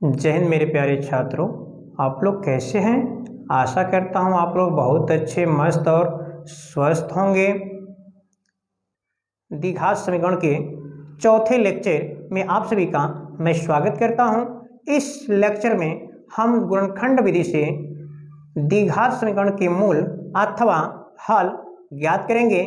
जय हिंद मेरे प्यारे छात्रों। आप लोग कैसे हैं? आशा करता हूं आप लोग बहुत अच्छे, मस्त और स्वस्थ होंगे। द्विघात समीकरण के चौथे लेक्चर में आप सभी का मैं स्वागत करता हूं। इस लेक्चर में हम गुणनखंड विधि से द्विघात समीकरण के मूल अथवा हल ज्ञात करेंगे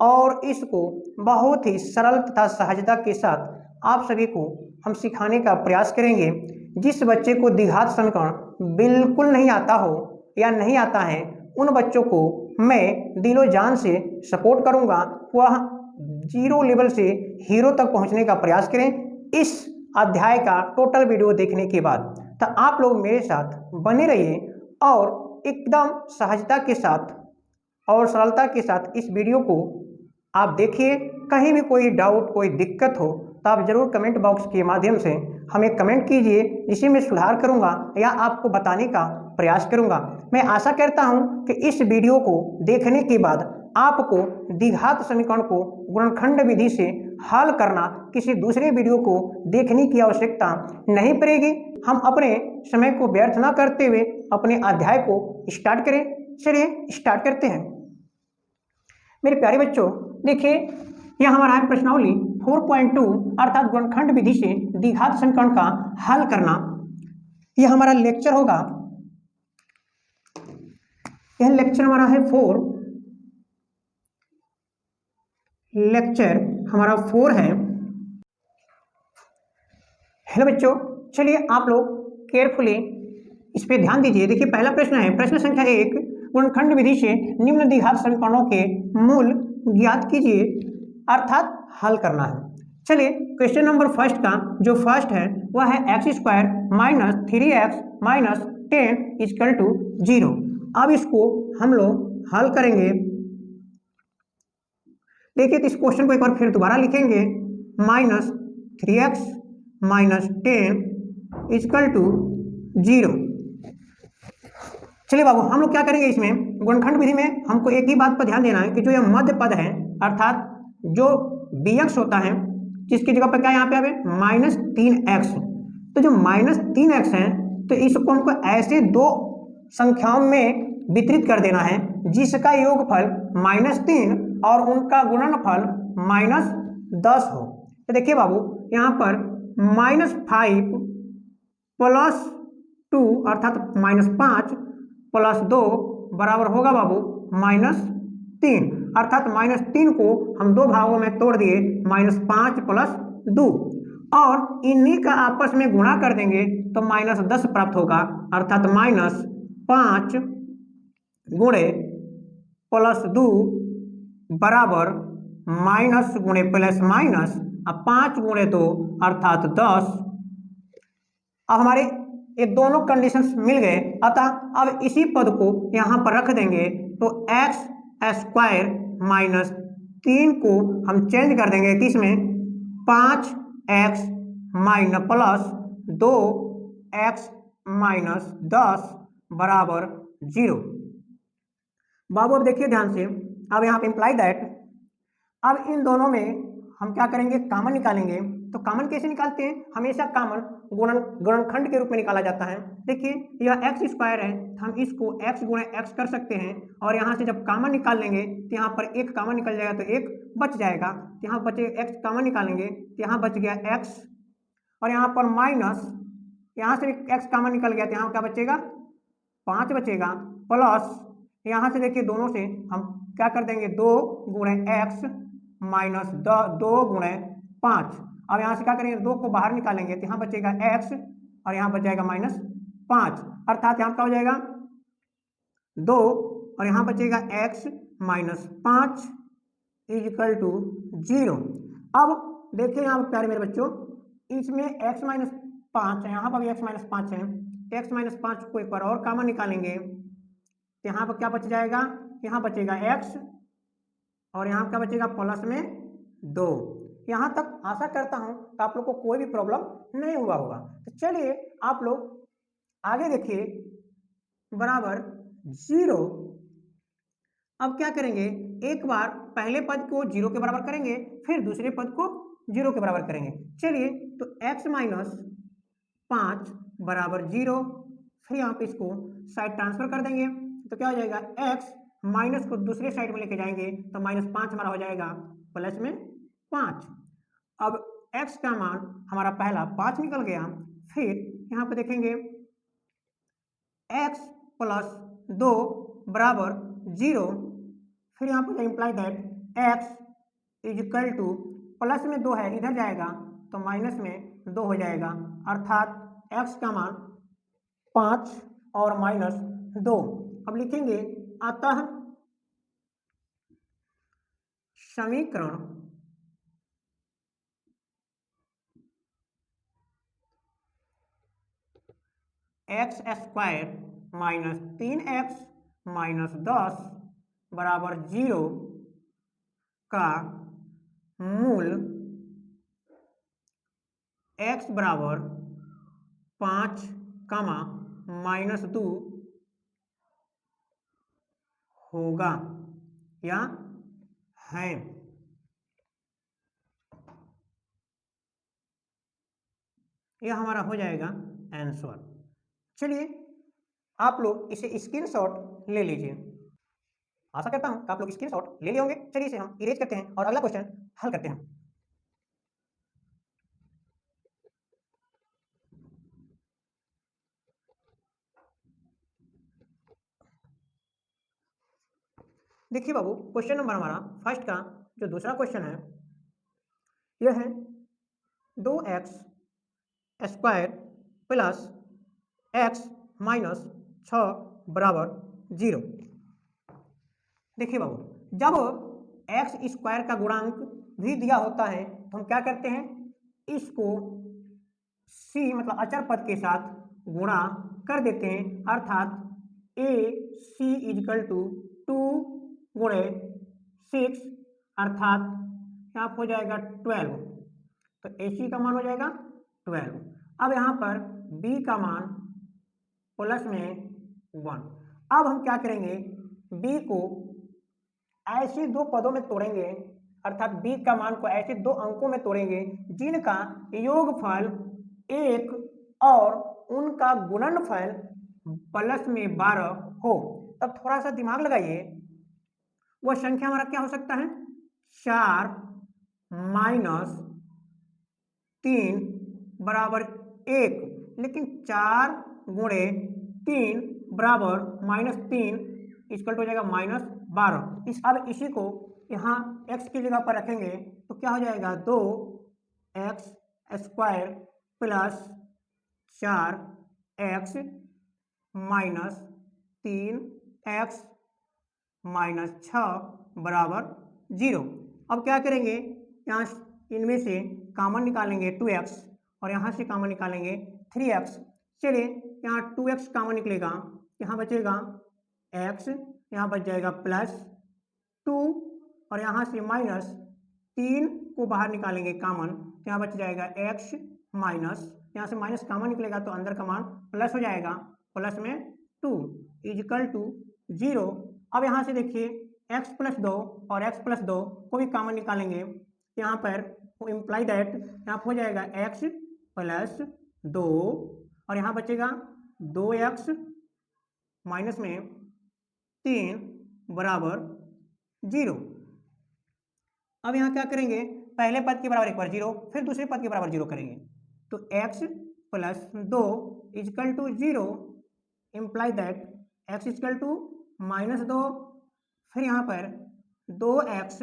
और इसको बहुत ही सरल तथा सहजता के साथ आप सभी को हम सिखाने का प्रयास करेंगे। जिस बच्चे को द्विघात समीकरण बिल्कुल नहीं आता हो या नहीं आता है, उन बच्चों को मैं दिलो जान से सपोर्ट करूंगा। वह जीरो लेवल से हीरो तक पहुंचने का प्रयास करें। इस अध्याय का टोटल वीडियो देखने के बाद तो आप लोग मेरे साथ बने रहिए और एकदम सहजता के साथ और सरलता के साथ इस वीडियो को आप देखिए। कहीं भी कोई डाउट, कोई दिक्कत हो तो आप जरूर कमेंट बॉक्स के माध्यम से हमें कमेंट कीजिए, जिसे मैं सुधार करूंगा या आपको बताने का प्रयास करूंगा। मैं आशा करता हूं कि इस वीडियो को देखने के बाद आपको द्विघात समीकरण को गुणनखंड विधि से हल करना किसी दूसरे वीडियो को देखने की आवश्यकता नहीं पड़ेगी। हम अपने समय को व्यर्थ ना करते हुए अपने अध्याय को स्टार्ट करें। चलिए स्टार्ट करते हैं। मेरे प्यारे बच्चों, देखिए यह हमारा है प्रश्नावली 4.2 अर्थात गुणनखंड विधि से द्विघात समीकरण का हल करना। यह हमारा लेक्चर होगा। यह लेक्चर हमारा है 4, लेक्चर हमारा 4 है। हेलो बच्चों, चलिए आप लोग केयरफुली इस पे ध्यान दीजिए। देखिए पहला प्रश्न है, प्रश्न संख्या 1, गुणनखंड विधि से निम्न द्विघात समीकरणों के मूल ज्ञात कीजिए अर्थात हल करना है। चलिए क्वेश्चन नंबर फर्स्ट का जो फर्स्ट है वह है x² - 3x - 10 = 0। अब इसको हम लोग हल करेंगे। देखिए तो इस क्वेश्चन को एक बार फिर दोबारा लिखेंगे, -3x - 10 = 0। चलिए बाबू, हम लोग क्या करेंगे इसमें गुणनखंड विधि में हमको एक ही बात पर ध्यान देना है कि जो यह मध्य पद है अर्थात जो bx होता है, जिसकी जगह पर क्या यहाँ पे आवे -3x, तो जो -3x है तो इसको हमको ऐसे दो संख्याओं में वितरित कर देना है जिसका योगफल -3 और उनका गुणनफल -10 हो। तो देखिए बाबू, यहाँ पर -5 + 2 अर्थात -5 + 2 बराबर होगा बाबू -3, अर्थात -3 को हम दो भागों में तोड़ दिए, -5 + 2, और इन्हीं का आपस में गुणा कर देंगे तो -10 प्राप्त होगा, अर्थात -5 गुणे +2 बराबर माइनस गुणे प्लस माइनस, अब 5 गुणे 2 अर्थात 10। अब हमारे ये दोनों कंडीशंस मिल गए, अतः अब इसी पद को यहाँ पर रख देंगे तो x² - 3 को हम चेंज कर देंगे किसमें, 5x प्लस 2x - 10 बराबर 0। बाबू अब देखिए ध्यान से, अब यहाँ पे इम्प्लाई दैट, अब इन दोनों में हम क्या करेंगे, कामन निकालेंगे। तो कामन कैसे निकालते हैं, हमेशा कामन गुणनखंड के रूप में निकाला जाता है। देखिए यह x² है, हम इसको x गुणे x कर सकते हैं, और यहाँ से जब कामन निकाल लेंगे तो यहाँ पर एक कामन निकल जाएगा तो एक बच जाएगा, तो यहाँ बचे x कामन निकालेंगे तो यहाँ बच गया x, और यहाँ पर माइनस, यहाँ से x कामन निकल गया तो यहाँ क्या बचेगा, 5 बचेगा, प्लस यहाँ से देखिए दोनों से हम क्या कर देंगे, 2 गुणे x - 2 गुणे 5। अब यहाँ से क्या करेंगे, 2 को बाहर निकालेंगे तो यहाँ बचेगा x और यहाँ बच जाएगा -5, अर्थात यहाँ क्या हो जाएगा 2 और यहाँ बचेगा x - 5 = 0। अब देखिए यहाँ प्यारे मेरे बच्चों, इसमें x - 5 है, यहाँ पर भी x - 5 है, x - 5 को एक बार और कामन निकालेंगे तो यहाँ पर क्या बच जाएगा, यहाँ बचेगा x और यहाँ क्या बचेगा प्लस में 2। यहाँ तक आशा करता हूँ कि आप लोग को कोई भी प्रॉब्लम नहीं हुआ होगा। तो चलिए आप लोग आगे देखिए, बराबर 0। अब क्या करेंगे, एक बार पहले पद को 0 के बराबर करेंगे, फिर दूसरे पद को 0 के बराबर करेंगे। चलिए तो x - 5 बराबर 0। फिर यहाँ पे इसको साइड ट्रांसफर कर देंगे तो क्या हो जाएगा, x माइनस को दूसरे साइड में लेके जाएंगे तो -5 हमारा हो जाएगा प्लस में 5। अब x का मान हमारा पहला 5 निकल गया। फिर यहाँ पे देखेंगे x प्लस 2 बराबर 0। फिर यहाँ पे imply that x is equal to, plus में 2 है इधर जाएगा तो माइनस में 2 हो जाएगा, अर्थात x का मान 5 और -2। अब लिखेंगे अतः समीकरण x² माइनस 3x माइनस 10 बराबर 0 का मूल x बराबर 5, -2 होगा या है। यह हमारा हो जाएगा आंसर। चलिए आप लोग इसे स्क्रीनशॉट ले लीजिए। आशा करता हूं कि आप लोग स्क्रीनशॉट ले लिए होंगे। चलिए इसे हम इरेज करते हैं और अगला क्वेश्चन हल करते हैं। देखिए बाबू, क्वेश्चन नंबर हमारा फर्स्ट का जो दूसरा क्वेश्चन है यह है 2x² प्लस x माइनस 6 बराबर 0। देखिए बाबू, जब x² का गुणांक भी दिया होता है तो हम क्या करते हैं, इसको c मतलब अचर पद के साथ गुणा कर देते हैं, अर्थात ac इजकल टू 2 गुणे 6 अर्थात यहाँ हो जाएगा 12। तो AC का मान हो जाएगा 12। अब यहाँ पर B का मान प्लस में 1। अब हम क्या करेंगे, B को ऐसे दो पदों में तोड़ेंगे, अर्थात B का मान को ऐसे दो अंकों में तोड़ेंगे जिनका योगफल 1 और उनका गुणनफल प्लस में 12 हो। तब थोड़ा सा दिमाग लगाइए, वह संख्या हमारा क्या हो सकता है, 4 माइनस 3 बराबर 1, लेकिन 4 गुणे 3 बराबर -3 इसकल हो जाएगा -12। अब इसी को यहाँ x की जगह पर रखेंगे तो क्या हो जाएगा, 2x² plus 4x minus 3x minus 6 बराबर 0। अब क्या करेंगे, यहाँ इनमें से कॉमन निकालेंगे 2x और यहाँ से कॉमन निकालेंगे 3x। चलिए यहाँ 2x कॉमन निकलेगा, यहाँ बचेगा x, यहाँ बच जाएगा +2 और यहाँ से -3 को बाहर निकालेंगे कॉमन, यहाँ बच जाएगा x माइनस, यहाँ से माइनस कॉमन निकलेगा तो अंदर का मान प्लस हो जाएगा, प्लस में 2 इजकल टू 0। अब यहाँ से देखिए x + 2 और x + 2 को भी कॉमन निकालेंगे, यहाँ पर इम्प्लाई दैट यहाँ हो जाएगा x + 2 और यहाँ बचेगा 2x माइनस में 3 बराबर 0। अब यहाँ क्या करेंगे, पहले पद के बराबर एक बार 0, फिर दूसरे पद के बराबर 0 करेंगे तो x + 2 is equal to 0 imply that x is equal to -2, फिर यहाँ पर 2x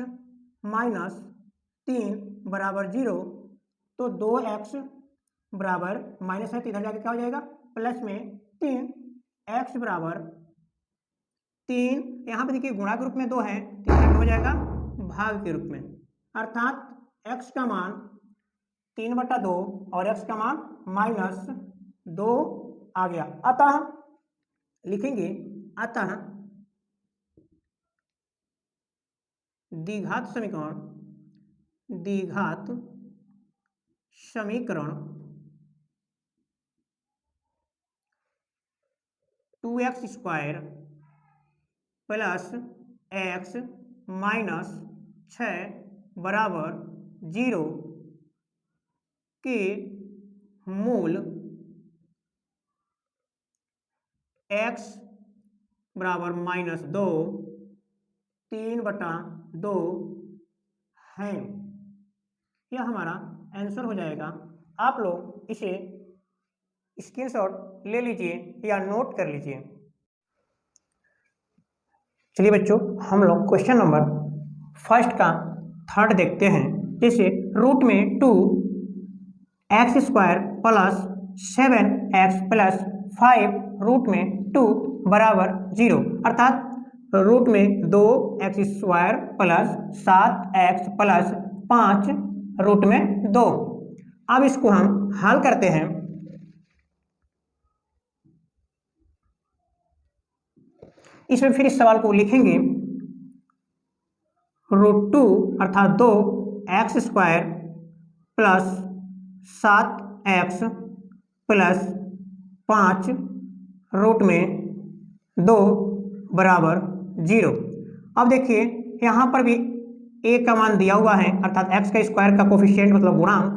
माइनस 3 बराबर 0, तो 2x बराबर माइनस है तो इधर जाके क्या हो जाएगा, प्लस में 3, x बराबर 3, यहाँ पे देखिए गुणा के रूप में 2 है तो इधर हो जाएगा भाग के रूप में, अर्थात x का मान 3/2 और x का मान -2 आ गया। अतः लिखेंगे, अतः द्विघात समीकरण 2x² प्लस x माइनस 6 बराबर 0 के मूल x बराबर -2 3/2 है। यह हमारा आंसर हो जाएगा। आप लोग इसे स्क्रीनशॉट ले लीजिए या नोट कर लीजिए। चलिए बच्चों, हम लोग क्वेश्चन नंबर फर्स्ट का थर्ड देखते हैं। जैसे रूट में 2x² plus 7x plus 5 root में 2 बराबर 0, अर्थात रूट में 2x² plus 7x plus 5 root में 2। अब इसको हम हल करते हैं। इसमें फिर इस सवाल को लिखेंगे √2 अर्थात 2x² plus 7x plus 5 root में 2 बराबर 0। अब देखिए यहाँ पर भी a का मान दिया हुआ है, अर्थात x का स्क्वायर का कोफिशिएंट मतलब गुणांक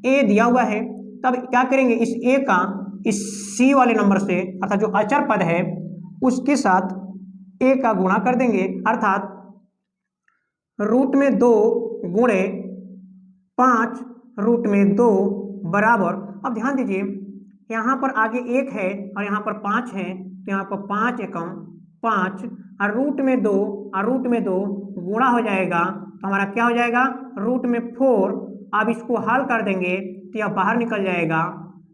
a दिया हुआ है। तब क्या करेंगे, इस a का इस c वाले नंबर से अर्थात जो अचर पद है उसके साथ a का गुणा कर देंगे, अर्थात रूट में 2 गुणे 5 रूट में 2 बराबर। अब ध्यान दीजिए यहाँ पर आगे 1 है और यहाँ पर 5 है, तो यहाँ पर 5 एकम 5 और रूट में 2 और रूट में 2 गुणा हो जाएगा, तो हमारा क्या हो जाएगा रूट में 4। अब इसको हल कर देंगे तो यह बाहर निकल जाएगा,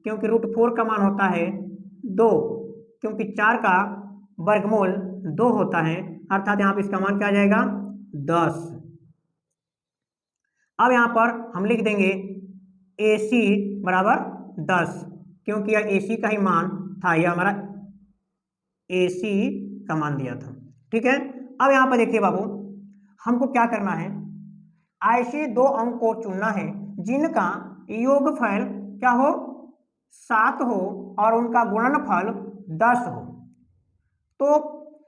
क्योंकि √4 का मान होता है 2, क्योंकि 4 का वर्गमूल 2 होता है, अर्थात यहाँ पर इसका मान क्या आ जाएगा 10। अब यहाँ पर हम लिख देंगे AC बराबर 10, क्योंकि यह AC का ही मान था, यह हमारा AC का मान दिया था। ठीक है, अब यहाँ पर देखिए बाबू, हमको क्या करना है, ऐसे 2 अंक को चुनना है जिनका योगफल क्या हो 7 हो और उनका गुणनफल 10 हो। तो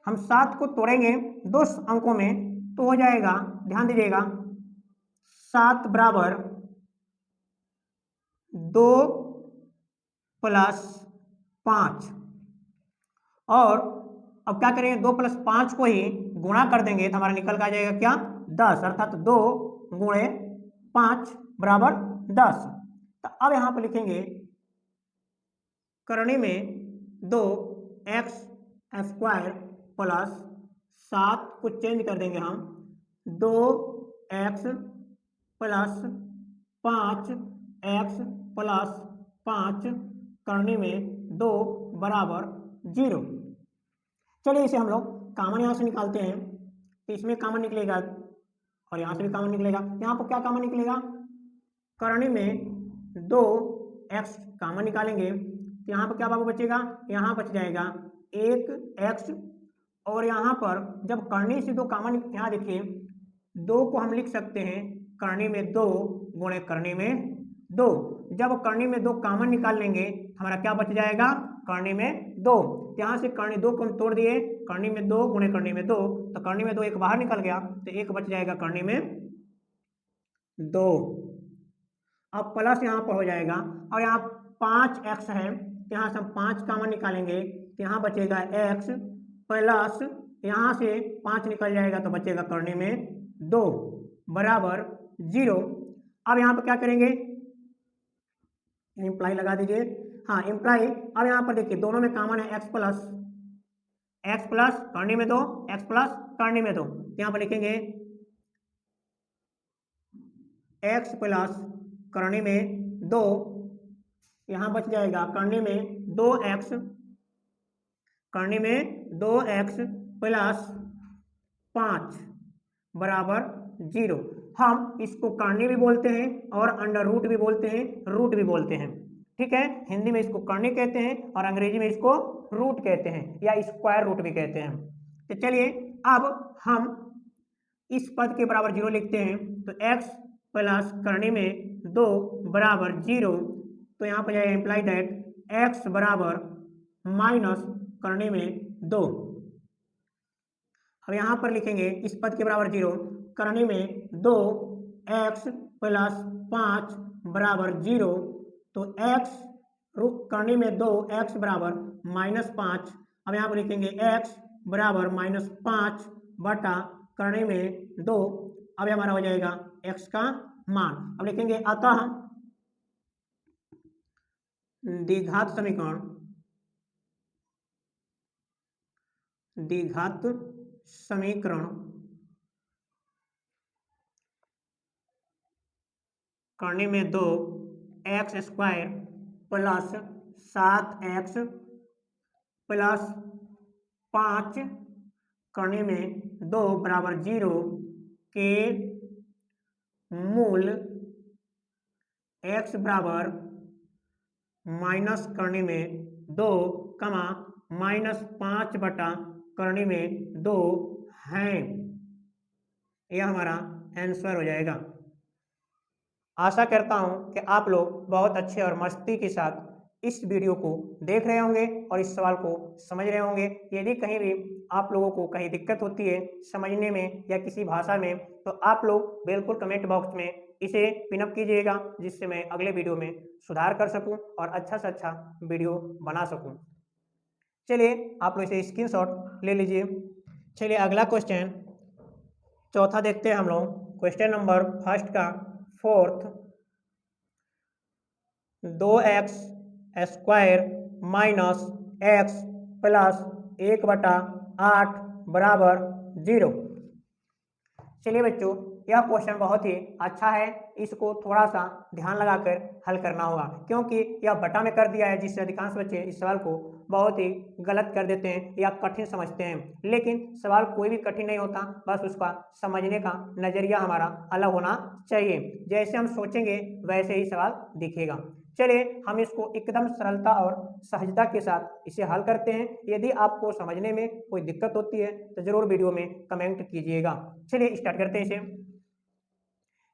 हम 7 को तोड़ेंगे 2 अंकों में तो हो जाएगा, ध्यान दीजिएगा 7 बराबर 2 प्लस 5, और अब क्या करेंगे 2 प्लस 5 को ही गुणा कर देंगे तो हमारा निकल का जाएगा क्या 10, अर्थात 2 गुणे 5 बराबर 10। तो अब यहाँ पर लिखेंगे करने में 2x² प्लस 7 को चेंज कर देंगे हम 2x प्लस 5x प्लस 5 करने में 2 बराबर 0। चलिए इसे हम लोग कॉमन यहाँ से निकालते हैं, तो इसमें कॉमन निकलेगा और यहाँ से भी कॉमन निकलेगा। यहाँ पर क्या कॉमन निकलेगा, करने में 2x कॉमन निकालेंगे तो यहाँ पर क्या बाबू बचेगा, यहाँ बच जाएगा 1x, और यहाँ पर जब करने से 2 कॉमन, यहाँ देखिए 2 को हम लिख सकते हैं करने में 2 गुणे करने में 2। जब करने में 2 कॉमन निकाल लेंगे हमारा क्या बच जाएगा करने में 2। यहाँ से करने 2 को हम तोड़ दिए, करने में 2 गुणे करने में 2, तो करने में 2 एक बाहर निकल गया तो 1 बच जाएगा करने में 2। अब प्लस यहाँ पर हो जाएगा, और यहाँ 5x है तो यहाँ से हम 5 कॉमन निकालेंगे तो यहाँ बचेगा x प्लस यहाँ से 5 निकल जाएगा तो बचेगा करने में 2 बराबर 0। अब यहाँ पर क्या करेंगे, इम्प्लाई लगा दीजिए, हाँ इम्प्लाई। अब यहाँ पर देखिए दोनों में कॉमन है x प्लस करने में 2 x प्लस करने में 2, यहाँ पर लिखेंगे x प्लस करने में 2, यहाँ बच जाएगा करने में 2x, करने में 2x प्लस 5 बराबर 0। हम इसको करने भी बोलते हैं और अंडर रूट भी बोलते हैं, रूट भी बोलते हैं। ठीक है, हिंदी में इसको करने कहते हैं और अंग्रेजी में इसको रूट कहते हैं या स्क्वायर रूट भी कहते हैं। तो चलिए अब हम इस पद के बराबर 0 लिखते हैं, तो x प्लस करने में 2 बराबर 0, तो यहाँ पर जाएगा इम्प्लाई दैट x बराबर माइनस करने में 2। अब यहाँ पर लिखेंगे इस पद के बराबर 0, करने में 2x प्लस 5 बराबर 0, तो x करने में 2x बराबर -5, अब यहाँ पर लिखेंगे x बराबर -5 बटा करने में 2। अब हमारा हो जाएगा x का मान। अब लिखेंगे अतः द्विघात समीकरण करने में 2x² प्लस 7x प्लस 5 करने में 2 बराबर 0 के मूल x बराबर माइनस करने में 2 -5 बटा करने में 2 हैं। यह हमारा आंसर हो जाएगा। आशा करता हूं कि आप लोग बहुत अच्छे और मस्ती के साथ इस वीडियो को देख रहे होंगे और इस सवाल को समझ रहे होंगे। यदि कहीं भी आप लोगों को कहीं दिक्कत होती है समझने में या किसी भाषा में, तो आप लोग बिल्कुल कमेंट बॉक्स में इसे पिनअप कीजिएगा, जिससे मैं अगले वीडियो में सुधार कर सकूं और अच्छा से अच्छा वीडियो बना सकूं। चलिए आप लोग इसे स्क्रीनशॉट ले लीजिए। चलिए अगला क्वेश्चन चौथा देखते हैं हम लोग। क्वेश्चन नंबर फर्स्ट का 4th 2x² minus x plus 1/8 बराबर 0। चलिए बच्चों, यह क्वेश्चन बहुत ही अच्छा है। इसको थोड़ा सा ध्यान लगाकर हल करना होगा, क्योंकि यह बटा में कर दिया है, जिससे अधिकांश बच्चे इस सवाल को बहुत ही गलत कर देते हैं या कठिन समझते हैं। लेकिन सवाल कोई भी कठिन नहीं होता, बस उसका समझने का नजरिया हमारा अलग होना चाहिए। जैसे हम सोचेंगे वैसे ही सवाल दिखेगा। चलिए हम इसको एकदम सरलता और सहजता के साथ इसे हल करते हैं। यदि आपको समझने में कोई दिक्कत होती है तो जरूर वीडियो में कमेंट कीजिएगा। चलिए स्टार्ट करते हैं इसे।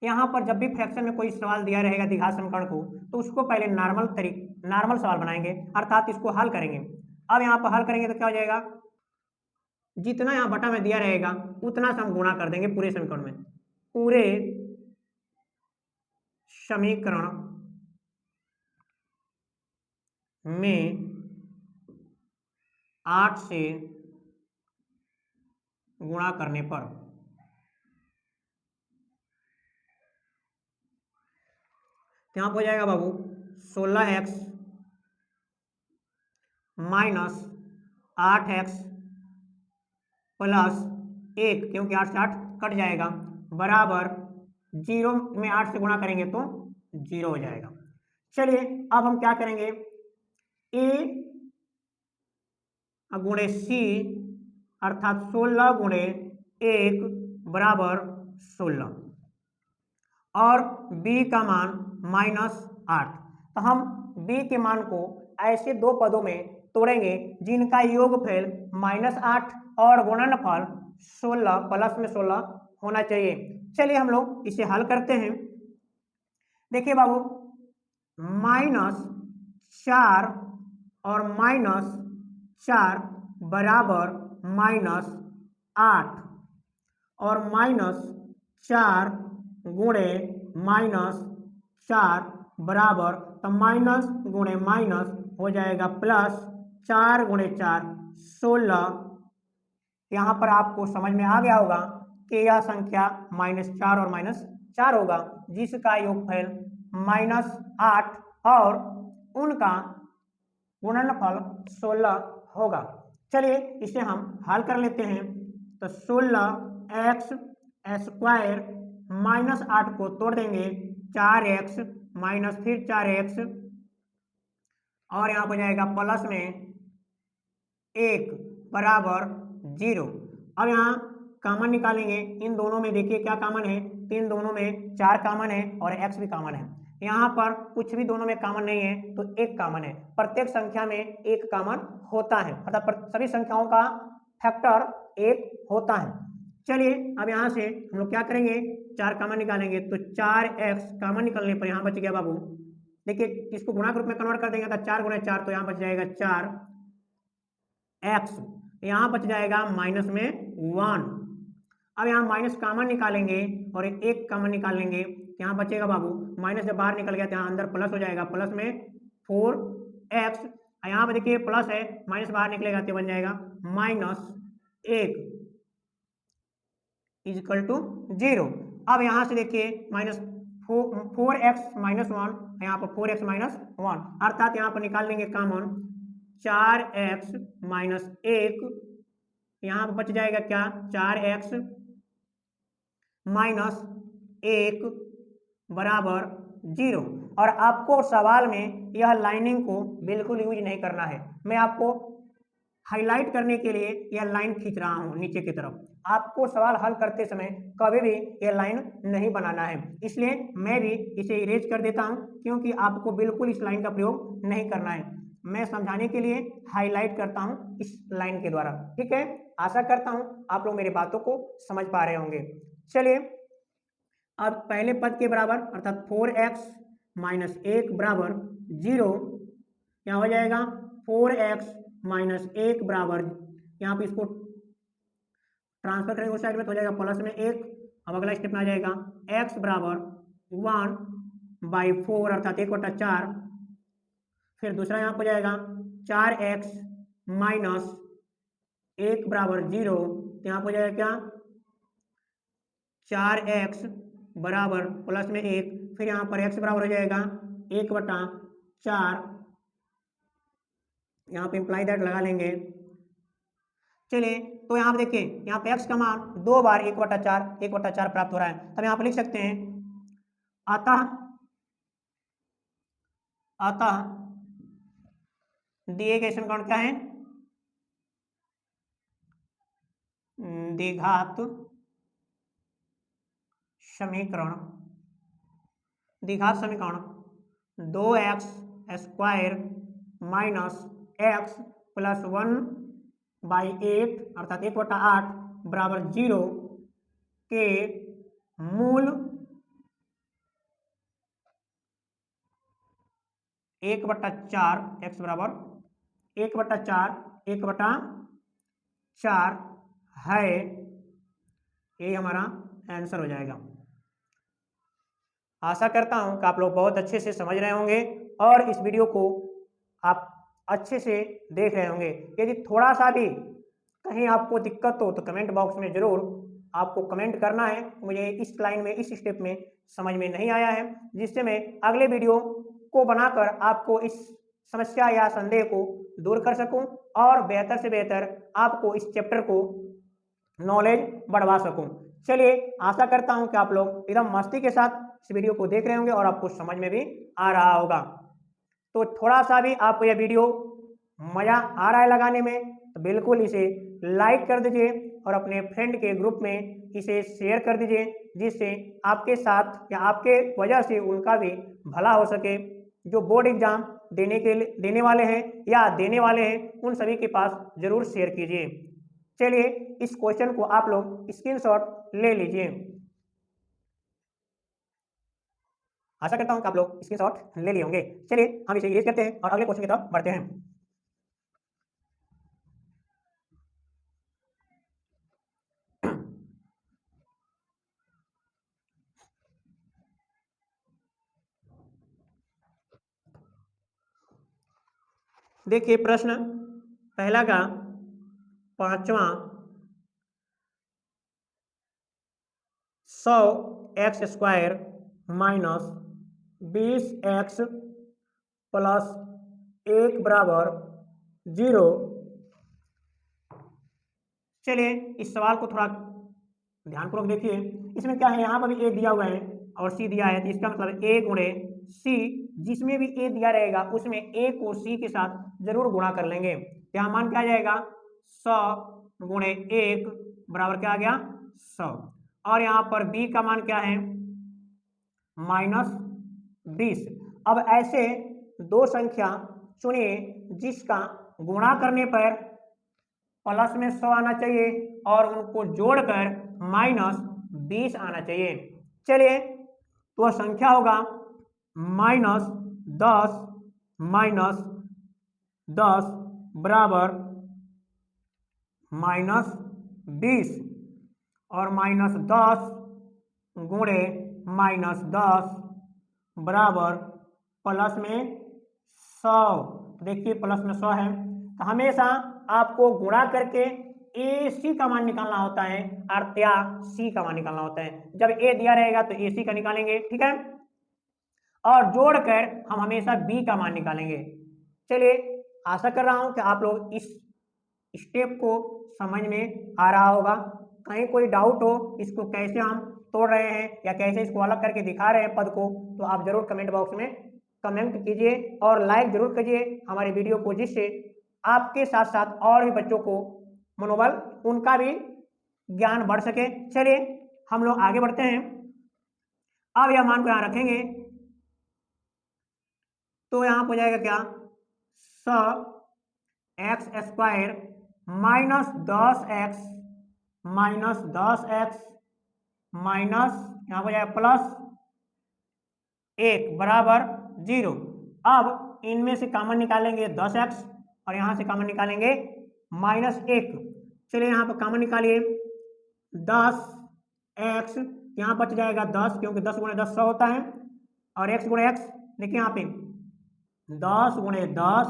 यहाँ पर जब भी फ्रैक्शन में कोई सवाल दिया रहेगा द्विघात समीकरण को, तो उसको पहले नॉर्मल सवाल बनाएंगे, अर्थात इसको हल करेंगे। अब यहाँ पर हल करेंगे तो क्या हो जाएगा, जितना यहाँ बटा में दिया रहेगा उतना से हम गुणा कर देंगे पूरे समीकरण में। पूरे समीकरण में 8 से गुणा करने पर यहाँ पर हो जाएगा बाबू 16x माइनस 8x प्लस 1, क्योंकि 8 से 8 कट जाएगा, बराबर 0 में 8 से गुणा करेंगे तो 0 हो जाएगा। चलिए अब हम क्या करेंगे, a गुणे c अर्थात 16 गुणे 1 बराबर 16 और b का मान -8। तो हम b के मान को ऐसे दो पदों में तोड़ेंगे जिनका योगफल -8 और गुणनफल 16 प्लस में 16 होना चाहिए। चलिए हम लोग इसे हल करते हैं। देखिए बाबू, -4 और -4 बराबर -8 और -4 गुणे -4 बराबर, तो माइनस गुणे माइनस हो जाएगा प्लस, 4 गुणे 4 16। यहाँ पर आपको समझ में आ गया होगा कि यह संख्या -4 और -4 होगा, जिसका योगफल -8 और उनका गुणनफल 16 होगा। चलिए इसे हम हल कर लेते हैं। तो 16x² -8 को तोड़ देंगे, 4x माइनस फिर 4x और यहाँ पर जाएगा प्लस में 1 बराबर 0। अब यहाँ कॉमन निकालेंगे, इन दोनों में देखिए क्या कॉमन है, तो इन दोनों में 4 कॉमन है और x भी कॉमन है। यहाँ पर कुछ भी दोनों में कॉमन नहीं है तो 1 कॉमन है। प्रत्येक संख्या में 1 कॉमन होता है, अर्थात सभी संख्याओं का फैक्टर 1 होता है। चलिए अब यहाँ से हम लोग क्या करेंगे, 4 कॉमन निकालेंगे, तो 4x कॉमन निकलने पर यहाँ बच गया बाबू, देखिए इसको गुणा के रूप में कन्वर्ट कर देंगे तो 4 गुणे 4, तो यहाँ बच जाएगा 4x, यहाँ बच जाएगा माइनस में 1। अब यहाँ माइनस कॉमन निकालेंगे और 1 कॉमन निकाल लेंगे, यहाँ बचेगा बाबू, माइनस जब बाहर निकल गया तो यहाँ अंदर प्लस हो जाएगा, प्लस में 4x यहाँ पर देखिए प्लस है, माइनस बाहर निकलेगा तो बन जाएगा -1 इजकल टू 0। अब यहाँ से देखिए -4x-1, यहाँ पर 4x-1 अर्थात यहाँ पर निकाल लेंगे कॉमन 4x-1, यहाँ पर बच जाएगा क्या 4x-1 बराबर 0। और आपको सवाल में यह लाइनिंग को बिल्कुल यूज नहीं करना है, मैं आपको हाईलाइट करने के लिए यह लाइन खींच रहा हूं नीचे की तरफ। आपको सवाल हल करते समय कभी भी यह लाइन नहीं बनाना है, इसलिए मैं भी इसे इरेज कर देता हूं, क्योंकि आपको बिल्कुल इस लाइन का प्रयोग नहीं करना है। मैं समझाने के लिए हाईलाइट करता हूं इस लाइन के द्वारा, ठीक है। आशा करता हूं आप लोग मेरी बातों को समझ पा रहे होंगे। चलिए अब पहले पद के बराबर अर्थात 4x-1 बराबर 0, क्या हो जाएगा 4x-1 बराबर, यहाँ पे इसको ट्रांसफर करेंगे उस साइड में तो हो जाएगा +1। अब अगला स्टेप में आ जाएगा x बराबर 1/4 अर्थात 1/4, फिर दूसरा यहाँ हो जाएगा 4x-1 बराबर 0, यहाँ हो जाएगा क्या 4x बराबर +1, फिर यहाँ पर x बराबर हो जाएगा 1/4, यहाँ पे इम्प्लाई दैट लगा लेंगे। चलिए तो यहाँ पे देखिए, यहाँ पे x का मान 2 बार 1/4 प्राप्त हो रहा है, तब यहाँ पे लिख सकते हैं अतः दिए गए समीकरण क्या है, द्विघात समीकरण 2x² - x + 1/8 अर्थात 1/8 बराबर 0 के मूल 1/4 x बराबर 1/4 है, ये हमारा आंसर हो जाएगा। आशा करता हूं कि आप लोग बहुत अच्छे से समझ रहे होंगे और इस वीडियो को आप अच्छे से देख रहे होंगे। यदि थोड़ा सा भी कहीं आपको दिक्कत हो तो कमेंट बॉक्स में जरूर आपको कमेंट करना है, मुझे इस लाइन में इस स्टेप में समझ में नहीं आया है, जिससे मैं अगले वीडियो को बनाकर आपको इस समस्या या संदेह को दूर कर सकूं और बेहतर से बेहतर आपको इस चैप्टर को नॉलेज बढ़वा सकूं। चलिए आशा करता हूं कि आप लोग एकदम मस्ती के साथ इस वीडियो को देख रहे होंगे और आपको समझ में भी आ रहा होगा। तो थोड़ा सा भी आपको यह वीडियो मजा आ रहा है लगाने में तो बिल्कुल इसे लाइक कर दीजिए और अपने फ्रेंड के ग्रुप में इसे शेयर कर दीजिए, जिससे आपके साथ या आपके वजह से उनका भी भला हो सके। जो बोर्ड एग्जाम देने वाले हैं या देने वाले हैं उन सभी के पास जरूर शेयर कीजिए। चलिए इस क्वेश्चन को आप लोग स्क्रीनशॉट ले लीजिए। आशा करता हूं कि आप लोग स्क्रीनशॉट ले लिए होंगे। चलिए हम इसे इरेज करते हैं और अगले क्वेश्चन की तरफ बढ़ते हैं। देखिए प्रश्न पहला का 5वां 100x² - 20x + 1 बराबर 0। चलिए इस सवाल को थोड़ा ध्यानपूर्वक देखिए। इसमें क्या है, यहाँ पर भी a दिया हुआ है और c दिया है, तो इसका मतलब a गुणे c, जिसमें भी a दिया रहेगा उसमें a को c के साथ जरूर गुणा कर लेंगे। यहाँ मान क्या आ जाएगा 100 गुणे 1 बराबर क्या आ गया 100, और यहाँ पर b का मान क्या है -20। अब ऐसे दो संख्या चुनिए जिसका गुणा करने पर प्लस में 100 आना चाहिए और उनको जोड़कर -20 आना चाहिए। चलिए तो वह संख्या होगा -10 -10 बराबर -20 और -10 गुणे -10 बराबर प्लस में 100। तो देखिए प्लस में 100 है। तो हमेशा आपको गुणा करके ए सी का मान निकालना होता है और या सी का मान निकालना होता है। जब ए दिया रहेगा तो ए सी का निकालेंगे, ठीक है, और जोड़कर हम हमेशा बी का मान निकालेंगे। चलिए, आशा कर रहा हूं कि आप लोग इस स्टेप को समझ में आ रहा होगा। कहीं कोई डाउट हो इसको कैसे हम तोड़ रहे हैं या कैसे इसको अलग करके दिखा रहे हैं पद को, तो आप जरूर कमेंट बॉक्स में कमेंट कीजिए और लाइक जरूर कीजिए हमारे वीडियो को, जिससे आपके साथ साथ और भी बच्चों को मनोबल उनका भी ज्ञान बढ़ सके। चलिए हम लोग आगे बढ़ते हैं। अब यह मान को यहां रखेंगे तो यहां हो जाएगा क्या, 100x² माइनस 10x माइनस यहां हो जाएगा प्लस 1 बराबर 0। अब इनमें से कॉमन निकालेंगे 10x और यहां से कॉमन निकालेंगे -1। चलिए यहां पर कॉमन निकालिए, 10x यहां बच जाएगा 10, क्योंकि 10 गुणे 10 100 होता है, और x गुणे x देखिए यहाँ पे 10 गुणे 10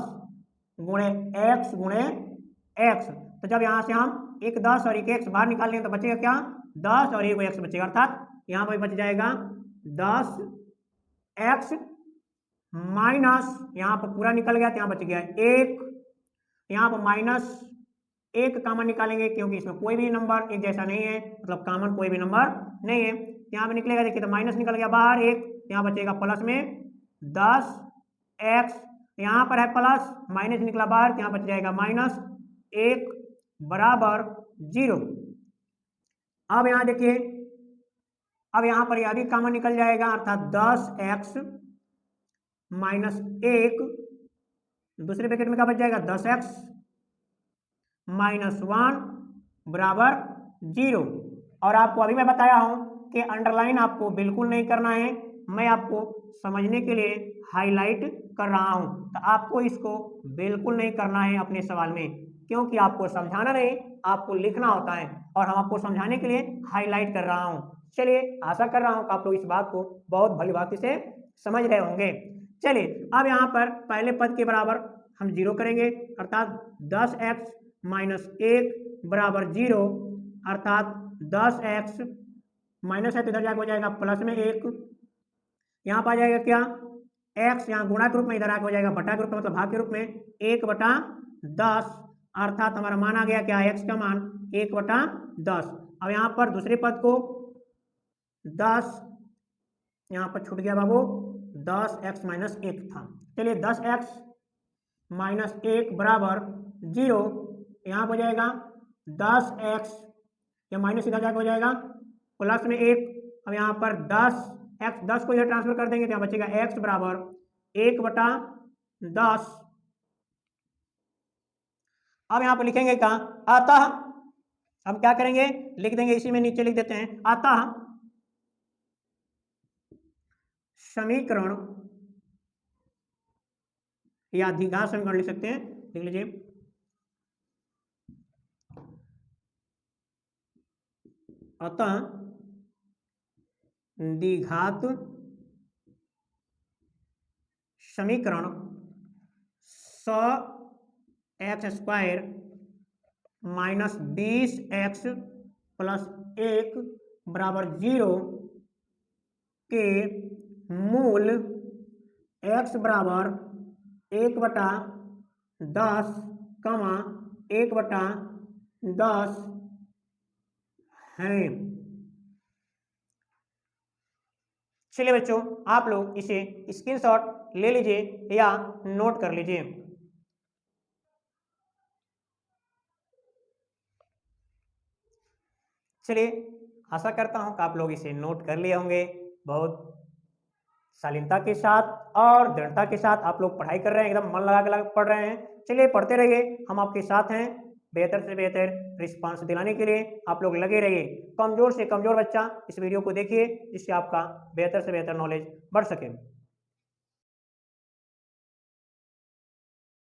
गुणे x गुणे x। तो जब यहां से हम एक 10 और एक x बाहर निकाल लेंगे तो बचेगा क्या, 10 और एक x बचेगा, अर्थात यहां पर बच जाएगा 10x माइनस यहां पर पूरा निकल गया तो यहां बच गया 1, यहां पर -1 कॉमन निकालेंगे क्योंकि इसमें कोई भी नंबर एक जैसा नहीं है, मतलब कॉमन कोई भी नंबर नहीं है। यहाँ पे निकलेगा, देखिए तो माइनस निकल गया बाहर 1, यहाँ बचेगा प्लस में 10x, यहाँ पर है प्लस, माइनस निकला बाहर, यहाँ बच जाएगा -1 बराबर 0। अब यहाँ देखिए, अब यहाँ पर यह भी कॉमन निकल जाएगा, अर्थात 10x -1, दूसरे ब्रैकेट में क्या बच जाएगा, 10x -1 बराबर 0। और आपको अभी मैं बताया हूं कि अंडरलाइन आपको बिल्कुल नहीं करना है, मैं आपको समझने के लिए हाईलाइट कर रहा हूं। तो आपको इसको बिल्कुल नहीं करना है अपने सवाल में, क्योंकि आपको समझाना नहीं, आपको लिखना होता है, और हम आपको समझाने के लिए हाईलाइट कर रहा हूं। चलिए, आशा कर रहा हूं कि आप लोग इस बात को बहुत भली भांति से समझ रहे होंगे। चलिए, अब यहाँ पर पहले पद के बराबर हम 0 करेंगे, अर्थात 10x -1 बराबर 0, अर्थात 10x माइनस है तो इधर जाकर हो जाएगा प्लस में 1, यहाँ पर आ जाएगा क्या, x यहाँ गुणा के रूप में, इधर आके हो जाएगा बटा के रूप में, मतलब भाग के रूप में 1/10, अर्थात हमारा मान आ गया क्या, x का मान 1/10। अब यहाँ पर दूसरे पद को 10 यहाँ पर छूट गया बाबू, 10x -1 था। चलिए 10x -1 बराबर 0, यहाँ हो जाएगा 10x, या माइनस इधर जाकर हो जाएगा प्लस में 1। अब यहाँ पर 10 को इधर ट्रांसफर कर देंगे तो यहाँ बचेगा x बराबर 1/10। अब यहाँ पर लिखेंगे क्या, अतः, अब क्या करेंगे, लिख देंगे, इसी में नीचे लिख देते हैं, अतः समीकरण या द्विघात समीकरण लिख सकते हैं, लिख लीजिए, अतः द्विघात समीकरण 100x² -20x + 1 बराबर 0 के मूल x बराबर 1/10, 1/10 है। चलिए बच्चों, आप लोग इसे स्क्रीनशॉट ले लीजिए या नोट कर लीजिए। चलिए, आशा करता हूं कि आप लोग इसे नोट कर लिए होंगे। बहुत शालीनता के साथ और दृढ़ता के साथ आप लोग पढ़ाई कर रहे हैं, एकदम मन लगा के पढ़ रहे हैं। चलिए पढ़ते रहिए, हम आपके साथ हैं। बेहतर से बेहतर रिस्पांस दिलाने के लिए आप लोग लगे रहिए। कमजोर से कमजोर बच्चा इस वीडियो को देखिए, जिससे आपका बेहतर से बेहतर नॉलेज बढ़ सके।